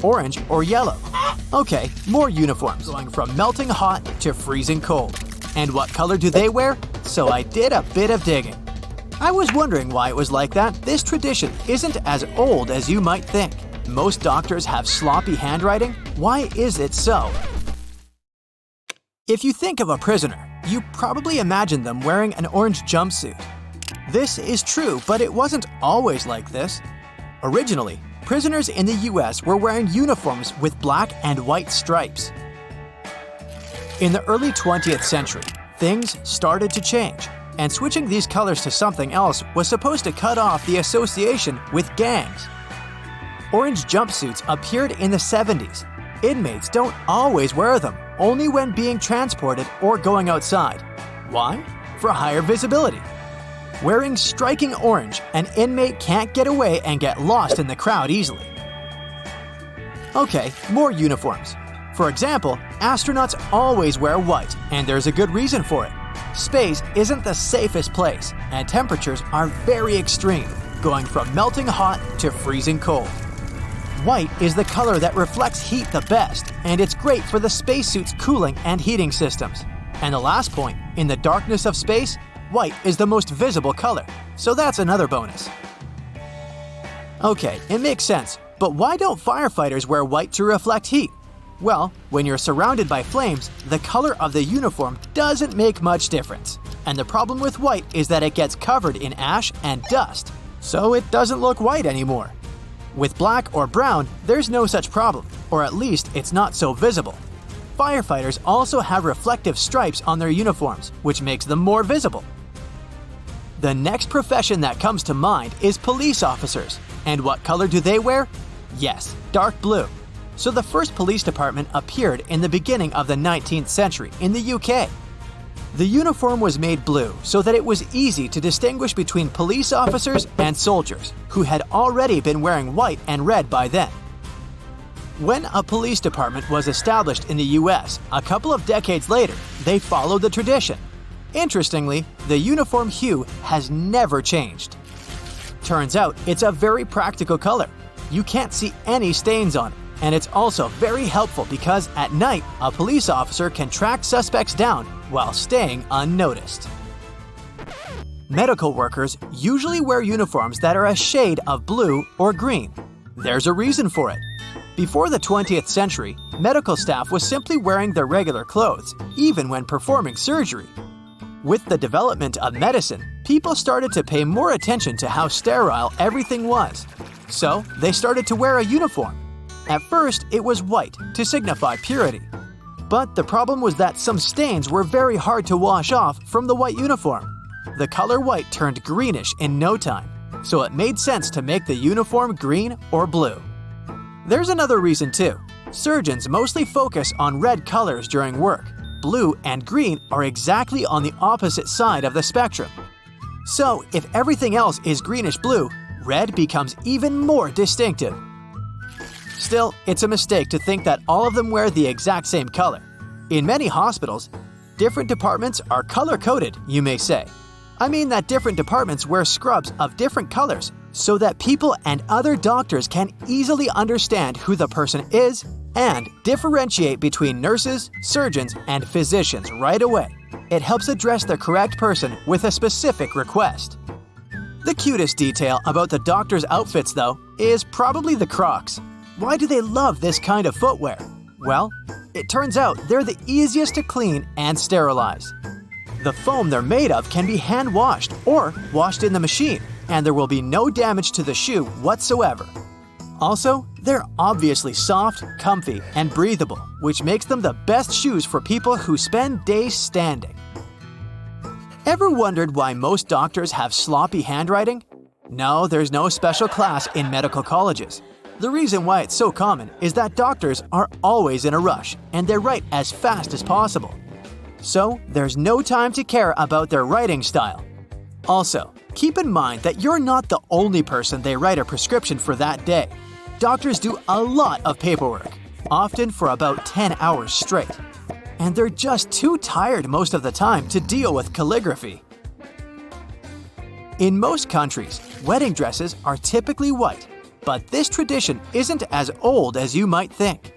orange, or yellow. Okay, more uniforms, going from melting hot to freezing cold. And what color do they wear? So I did a bit of digging. I was wondering why it was like that. This tradition isn't as old as you might think. Most doctors have sloppy handwriting. Why is it so? If you think of a prisoner, you probably imagine them wearing an orange jumpsuit. This is true, but it wasn't always like this. Originally, prisoners in the US were wearing uniforms with black and white stripes. In the early 20th century, things started to change, and switching these colors to something else was supposed to cut off the association with gangs. Orange jumpsuits appeared in the 70s. Inmates don't always wear them, only when being transported or going outside. Why? For higher visibility. Wearing striking orange, an inmate can't get away and get lost in the crowd easily. Okay, more uniforms. For example, astronauts always wear white, and there's a good reason for it. Space isn't the safest place, and temperatures are very extreme, going from melting hot to freezing cold. White is the color that reflects heat the best, and it's great for the spacesuit's cooling and heating systems. And the last point, in the darkness of space, white is the most visible color, so that's another bonus. Okay, it makes sense, but why don't firefighters wear white to reflect heat? Well, when you're surrounded by flames, the color of the uniform doesn't make much difference. And the problem with white is that it gets covered in ash and dust, so it doesn't look white anymore. With black or brown, there's no such problem, or at least it's not so visible. Firefighters also have reflective stripes on their uniforms, which makes them more visible. The next profession that comes to mind is police officers. And what color do they wear? Yes, dark blue. So the first police department appeared in the beginning of the 19th century in the UK. The uniform was made blue so that it was easy to distinguish between police officers and soldiers, who had already been wearing white and red by then. When a police department was established in the US a couple of decades later, they followed the tradition. Interestingly, the uniform hue has never changed. Turns out it's a very practical color. You can't see any stains on it, and it's also very helpful because at night, a police officer can track suspects down while staying unnoticed. Medical workers usually wear uniforms that are a shade of blue or green. There's a reason for it. Before the 20th century, medical staff was simply wearing their regular clothes, even when performing surgery. With the development of medicine, people started to pay more attention to how sterile everything was. So, they started to wear a uniform. At first, it was white to signify purity. But the problem was that some stains were very hard to wash off from the white uniform. The color white turned greenish in no time, so it made sense to make the uniform green or blue. There's another reason too. Surgeons mostly focus on red colors during work. Blue and green are exactly on the opposite side of the spectrum. So, if everything else is greenish-blue, red becomes even more distinctive. Still, it's a mistake to think that all of them wear the exact same color. In many hospitals, different departments are color-coded, you may say. I mean that different departments wear scrubs of different colors so that people and other doctors can easily understand who the person is and differentiate between nurses, surgeons, and physicians right away. It helps address the correct person with a specific request. The cutest detail about the doctor's outfits, though, is probably the Crocs. Why do they love this kind of footwear? Well, it turns out they're the easiest to clean and sterilize. The foam they're made of can be hand-washed or washed in the machine, and there will be no damage to the shoe whatsoever. Also, they're obviously soft, comfy, and breathable, which makes them the best shoes for people who spend days standing. Ever wondered why most doctors have sloppy handwriting? No, there's no special class in medical colleges. The reason why it's so common is that doctors are always in a rush, and they write as fast as possible. So, there's no time to care about their writing style. Also, keep in mind that you're not the only person they write a prescription for that day. Doctors do a lot of paperwork, often for about 10 hours straight. And they're just too tired most of the time to deal with calligraphy. In most countries, wedding dresses are typically white. But this tradition isn't as old as you might think.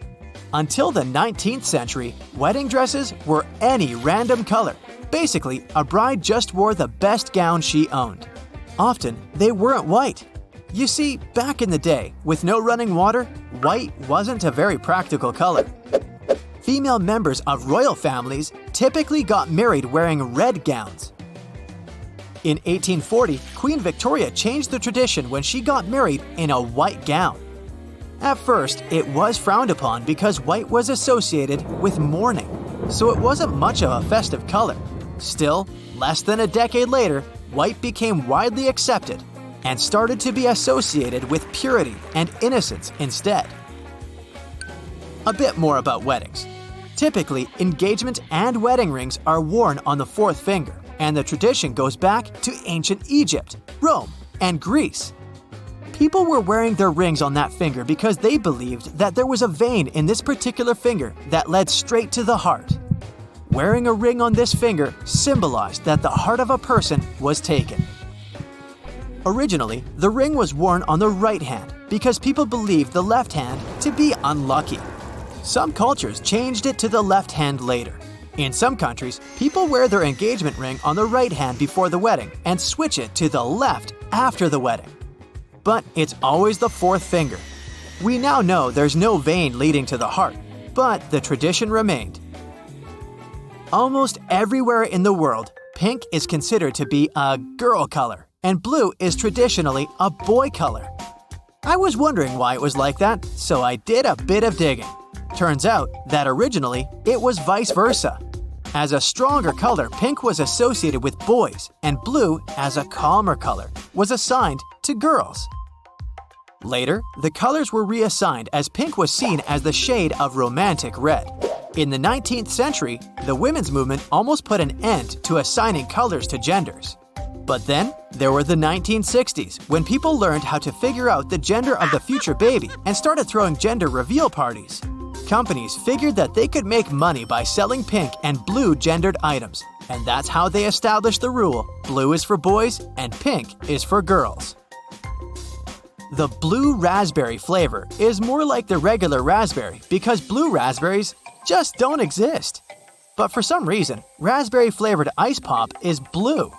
Until the 19th century, wedding dresses were any random color. Basically, a bride just wore the best gown she owned. Often, they weren't white. You see, back in the day, with no running water, white wasn't a very practical color. Female members of royal families typically got married wearing red gowns. In 1840, Queen Victoria changed the tradition when she got married in a white gown. At first, it was frowned upon because white was associated with mourning, so it wasn't much of a festive color. Still, less than a decade later, white became widely accepted and started to be associated with purity and innocence instead. A bit more about weddings. Typically, engagement and wedding rings are worn on the fourth finger, and the tradition goes back to ancient Egypt, Rome, and Greece. People were wearing their rings on that finger because they believed that there was a vein in this particular finger that led straight to the heart. Wearing a ring on this finger symbolized that the heart of a person was taken. Originally, the ring was worn on the right hand because people believed the left hand to be unlucky. Some cultures changed it to the left hand later. In some countries, people wear their engagement ring on the right hand before the wedding and switch it to the left after the wedding. But it's always the fourth finger. We now know there's no vein leading to the heart, but the tradition remained. Almost everywhere in the world, pink is considered to be a girl color, and blue is traditionally a boy color. I was wondering why it was like that, so I did a bit of digging. Turns out that originally it was vice versa. As a stronger color, pink was associated with boys, and blue, as a calmer color, was assigned to girls. Later, the colors were reassigned as pink was seen as the shade of romantic red. In the 19th century, the women's movement almost put an end to assigning colors to genders. But then, there were the 1960s, when people learned how to figure out the gender of the future baby and started throwing gender reveal parties. Companies figured that they could make money by selling pink and blue gendered items, and that's how they established the rule: blue is for boys and pink is for girls. The blue raspberry flavor is more like the regular raspberry because blue raspberries just don't exist. But for some reason, raspberry-flavored ice pop is blue.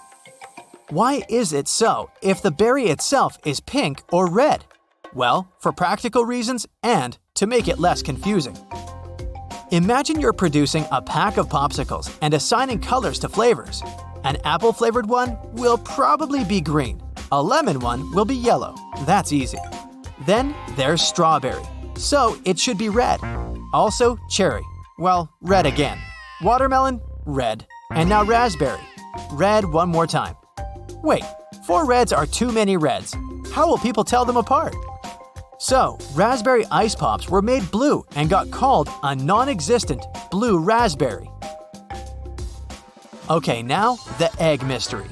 Why is it so if the berry itself is pink or red? Well, for practical reasons and to make it less confusing. Imagine you're producing a pack of popsicles and assigning colors to flavors. An apple-flavored one will probably be green. A lemon one will be yellow. That's easy. Then there's strawberry, so it should be red. Also cherry. Well, red again. Watermelon, red. And now raspberry. Red one more time. Wait, 4 reds are too many reds. How will people tell them apart? So, raspberry ice pops were made blue and got called a non-existent blue raspberry. Okay, now the egg mystery.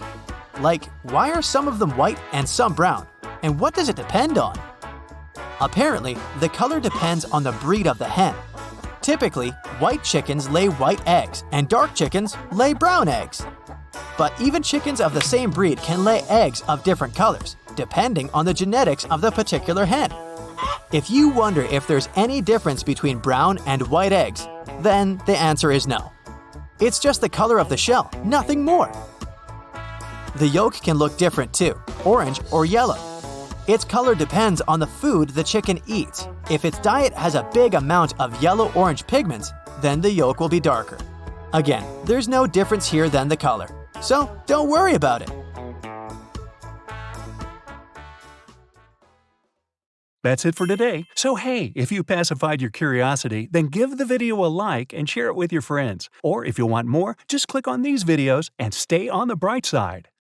Like, why are some of them white and some brown? And what does it depend on? Apparently, the color depends on the breed of the hen. Typically, white chickens lay white eggs and dark chickens lay brown eggs. But even chickens of the same breed can lay eggs of different colors, depending on the genetics of the particular hen. If you wonder if there's any difference between brown and white eggs, then the answer is no. It's just the color of the shell, nothing more. The yolk can look different too, orange or yellow. Its color depends on the food the chicken eats. If its diet has a big amount of yellow-orange pigments, then the yolk will be darker. Again, there's no difference here than the color, so don't worry about it. That's it for today. So hey, if you pacified your curiosity, then give the video a like and share it with your friends. Or if you want more, just click on these videos and stay on the bright side.